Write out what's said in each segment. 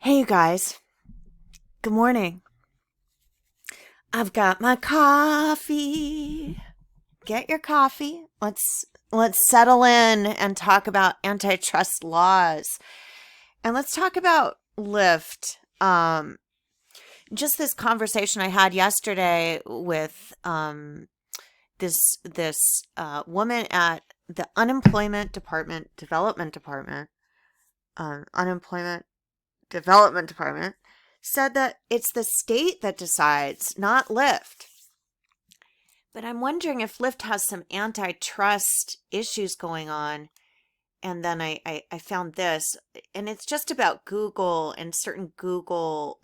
Hey, you guys. Good morning. I've got my coffee. Get your coffee. Let's settle in and talk about antitrust laws. And let's talk about Lyft. Just this conversation I had yesterday with this woman at the unemployment development department said that it's the state that decides, not Lyft. But I'm wondering if Lyft has some antitrust issues going on. And then I found this, and it's just about Google and certain Google.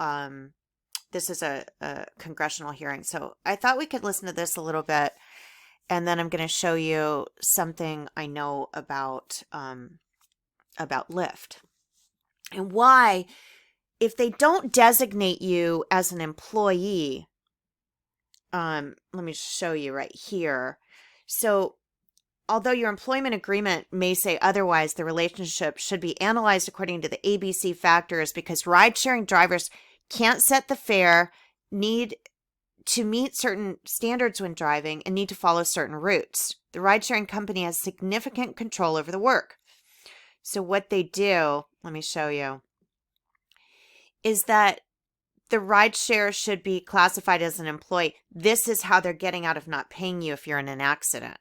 This is a congressional hearing. So I thought we could listen to this a little bit. And then I'm going to show you something I know about Lyft and why, if they don't designate you as an employee, let me show you right here. So, although your employment agreement may say otherwise, the relationship should be analyzed according to the ABC factors because ride-sharing drivers can't set the fare, need to meet certain standards when driving, and need to follow certain routes. The ride-sharing company has significant control over the work. So what they do, let me show you, is that the rideshare should be classified as an employee. This is how they're getting out of not paying you if you're in an accident.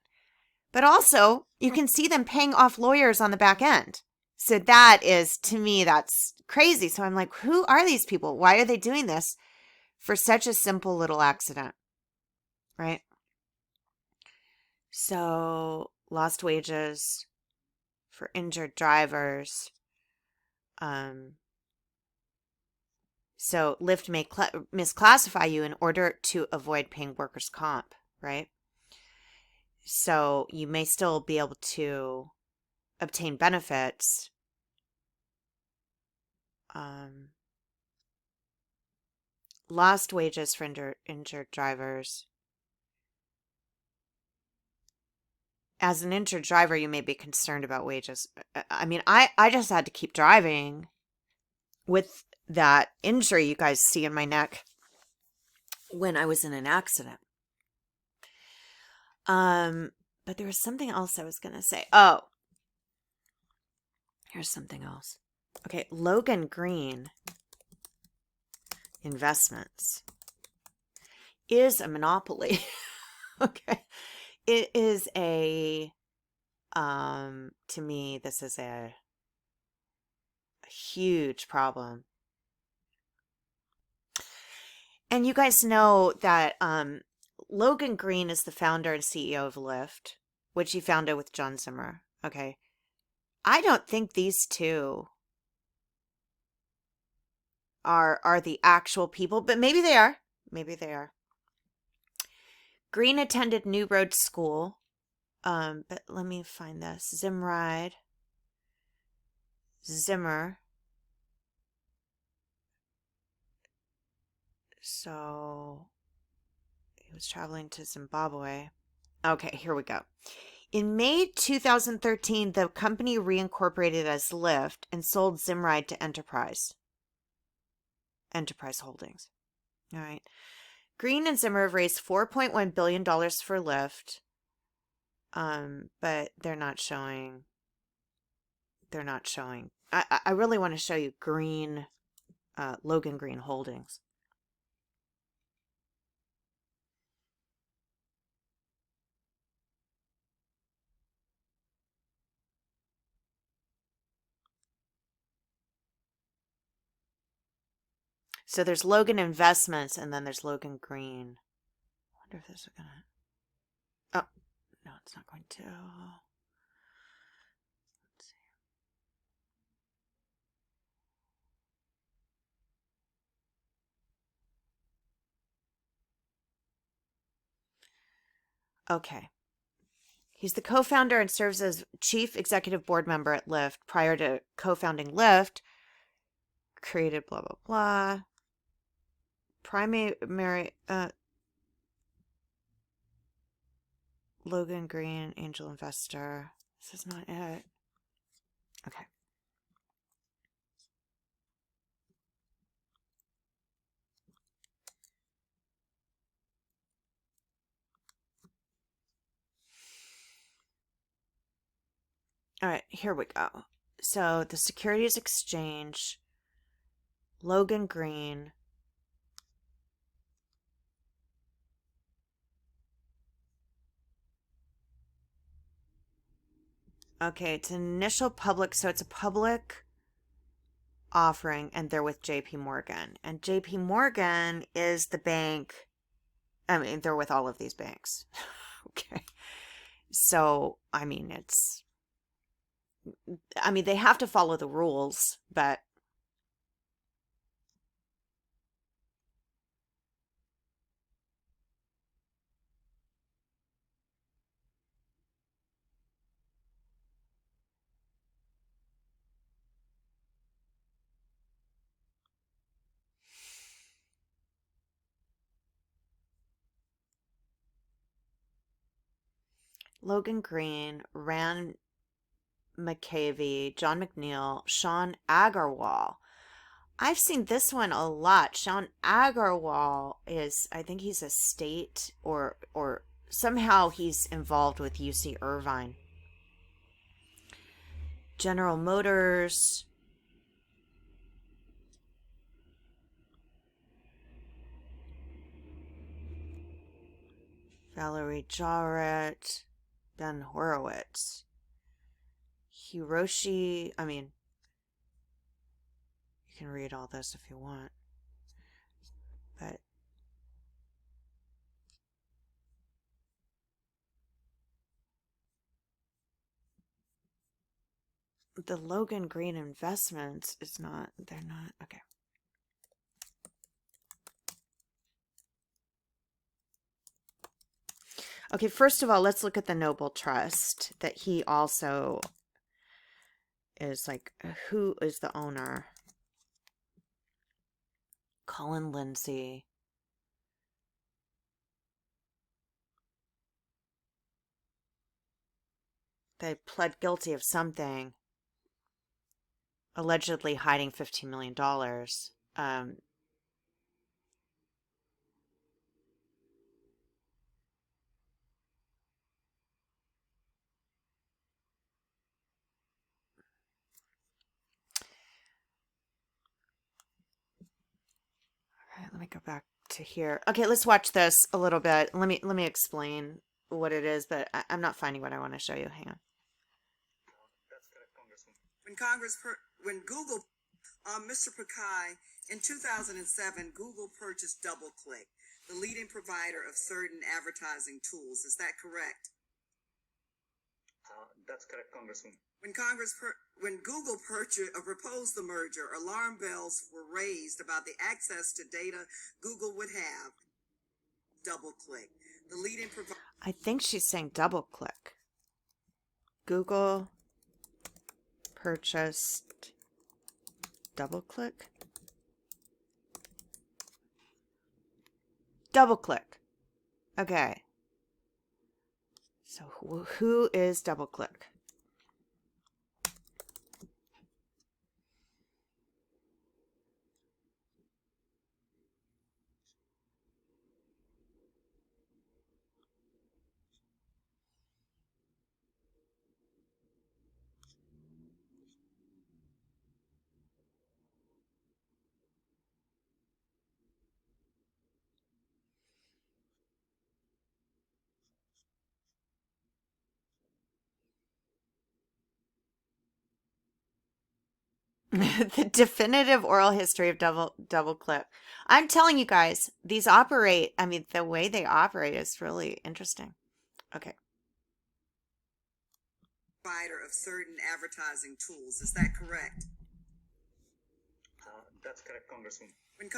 But also, you can see them paying off lawyers on the back end. So that is, to me, that's crazy. So I'm like, who are these people? Why are they doing this for such a simple little accident? Right? So, lost wages for injured drivers. So Lyft may misclassify you in order to avoid paying workers' comp, right? So you may still be able to obtain benefits. Lost wages for injured drivers. As an injured driver, you may be concerned about wages. I mean, I just had to keep driving with that injury you guys see in my neck when I was in an accident. But there was something else I was going to say. Oh, here's something else. Okay, Logan Green Investments is a monopoly. Okay. It is to me, this is a huge problem. And you guys know that Logan Green is the founder and CEO of Lyft, which he founded with John Zimmer. Okay. I don't think these two are the actual people, but maybe they are. Maybe they are. Green attended New Road School. But let me find this. Zimmer. So he was traveling to Zimbabwe. Okay, here we go. In May 2013, the company reincorporated as Lyft and sold Zimride to Enterprise Holdings. All right. Green and Zimmer have raised $4.1 billion for Lyft, but they're not showing. I really want to show you Logan Green Holdings. So there's Logan Investments, and then there's Logan Green. I wonder if this is going to... Oh, no, it's not going to. Let's see. Okay. He's the co-founder and serves as chief executive board member at Lyft. Prior to co-founding Lyft, created blah, blah, blah. Primary... Logan Green, angel investor. This is not it. Okay. All right, here we go. So the Securities Exchange, Logan Green. Okay, it's an initial public, so it's a public offering, and they're with JP Morgan. And JP Morgan is the bank. I mean, they're with all of these banks. Okay. So, they have to follow the rules, but Logan Green, Rand McCavey, John McNeil, Sean Agarwal. I've seen this one a lot. Sean Agarwal is, I think he's a state or somehow he's involved with UC Irvine. General Motors. Valerie Jarrett. Ben Horowitz. Hiroshi. You can read all this if you want. But the Logan Green Investments is not, they're not, okay. Okay, first of all, let's look at the Noble Trust that he also is like, who is the owner? Colin Lindsay. They pled guilty of something, allegedly hiding $15 million. All right, let me go back to here. Okay, let's watch this a little bit. Let me explain what it is, but I'm not finding what I want to show you. Hang on. When Google, Mr. Pakai, in 2007, Google purchased DoubleClick, the leading provider of certain advertising tools. Is that correct? That's correct, Congressman. When Google proposed the merger, alarm bells were raised about the access to data Google would have. DoubleClick, the leading provider. I think she's saying DoubleClick. Google purchased DoubleClick. DoubleClick. Okay. So who is DoubleClick? The definitive oral history of DoubleClick. I'm telling you guys, these operate, the way they operate is really interesting. Okay. Provider of certain advertising tools. Is that correct? That's correct, Congressman. When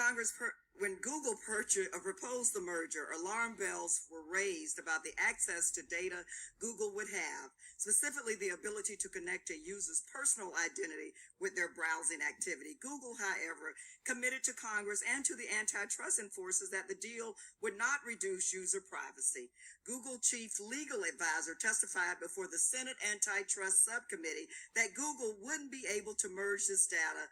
Google proposed the merger, alarm bells were raised about the access to data Google would have, specifically the ability to connect a user's personal identity with their browsing activity. Google, however, committed to Congress and to the antitrust enforcers that the deal would not reduce user privacy. Google chief legal advisor testified before the Senate Antitrust Subcommittee that Google wouldn't be able to merge this data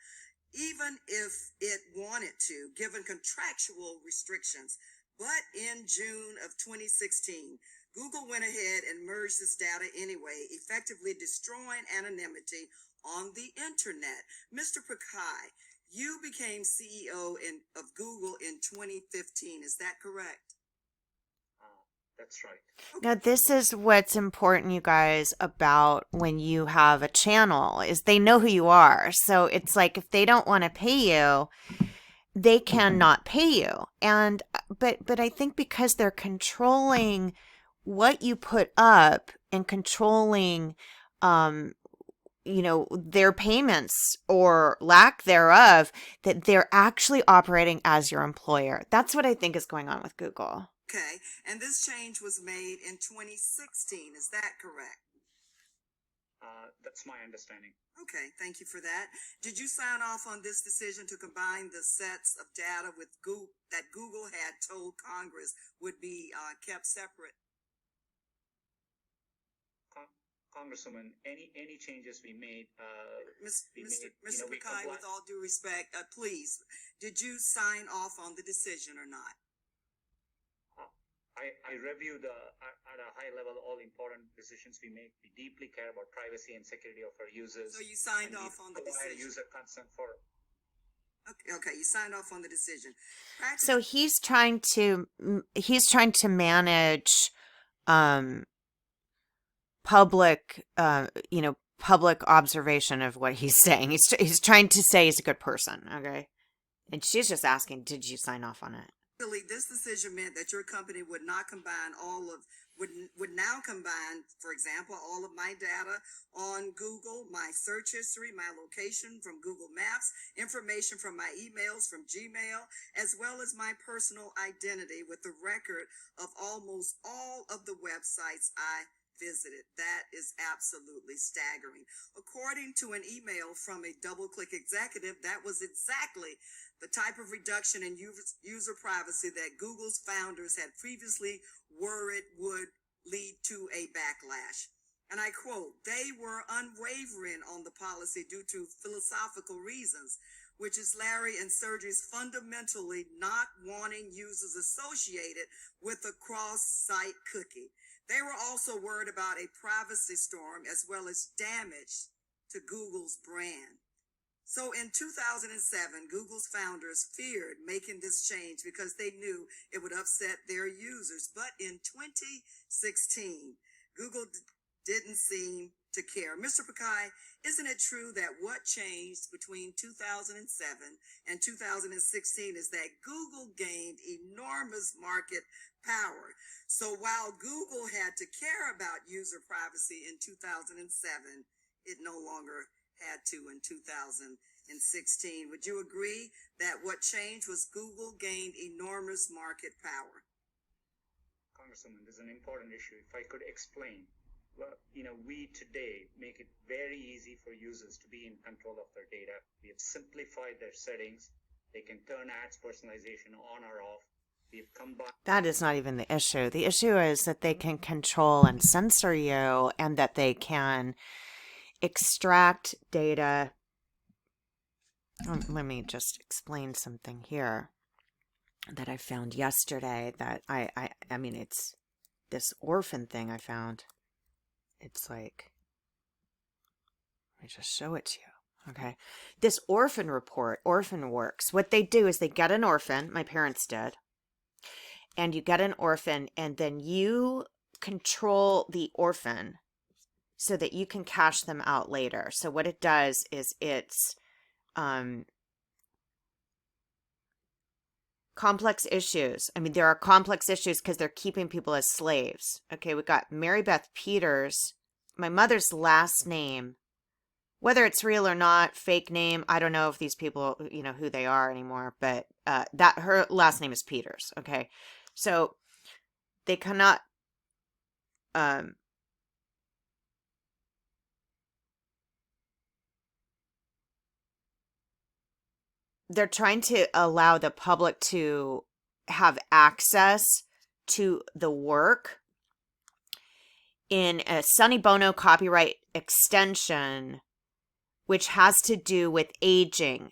even if it wanted to, given contractual restrictions. But in June of 2016, Google went ahead and merged this data anyway, effectively destroying anonymity on the internet. Mr. Pakai, you became CEO of Google in 2015. Is that correct? That's right. Now, this is what's important, you guys, about when you have a channel is they know who you are. So it's like if they don't want to pay you, they cannot pay you. And but I think because they're controlling what you put up and controlling their payments or lack thereof, that they're actually operating as your employer. That's what I think is going on with Google. Okay, and this change was made in 2016. Is that correct? That's my understanding. Okay, thank you for that. Did you sign off on this decision to combine the sets of data with Google that Google had told Congress would be kept separate? Congresswoman, any changes we made, Mr. we Mackay, comply. with all due respect, please, did you sign off on the decision or not? I review at a high level all important decisions we make. We deeply care about privacy and security of our users. So you signed and we off on the provide decision. user consent for. Okay, you signed off on the decision. So he's trying to manage public public observation of what he's saying. He's trying to say he's a good person, okay? And she's just asking, did you sign off on it? This decision meant that your company would not combine would now combine, for example, all of my data on Google, my search history, my location from Google Maps, information from my emails from Gmail, as well as my personal identity with the record of almost all of the websites I visited. That is absolutely staggering. According to an email from a DoubleClick executive, that was exactly the type of reduction in user privacy that Google's founders had previously worried would lead to a backlash. And I quote, "They were unwavering on the policy due to philosophical reasons, which is Larry and Sergey's fundamentally not wanting users associated with a cross-site cookie. They were also worried about a privacy storm as well as damage to Google's brand." So in 2007, Google's founders feared making this change because they knew it would upset their users. But in 2016, Google didn't seem to care. Mr. Pakai, isn't it true that what changed between 2007 and 2016 is that Google gained enormous market power? So while Google had to care about user privacy in 2007, it no longer had to in 2016. Would you agree that what changed was Google gained enormous market power? Congresswoman, this is an important issue. If I could explain, well, we today make it very easy for users to be in control of their data. We have simplified their settings. They can turn ads personalization on or off. We have combined. That is not even the issue. The issue is that they can control and censor you and that they can extract data. Let me just explain something here that I found yesterday that I mean, it's this Orphan thing I found. It's like, let me just show it to you. Okay. This Orphan report, Orphan Works. What they do is they get an orphan, my parents did, and you get an orphan and then you control the orphan so that you can cash them out later. So what it does is it's complex issues. I mean, there are complex issues because they're keeping people as slaves. Okay, we got Mary Beth Peters, my mother's last name, whether it's real or not, fake name. I don't know if these people, who they are anymore, but that her last name is Peters. Okay, so they cannot they're trying to allow the public to have access to the work in a Sonny Bono copyright extension, which has to do with aging.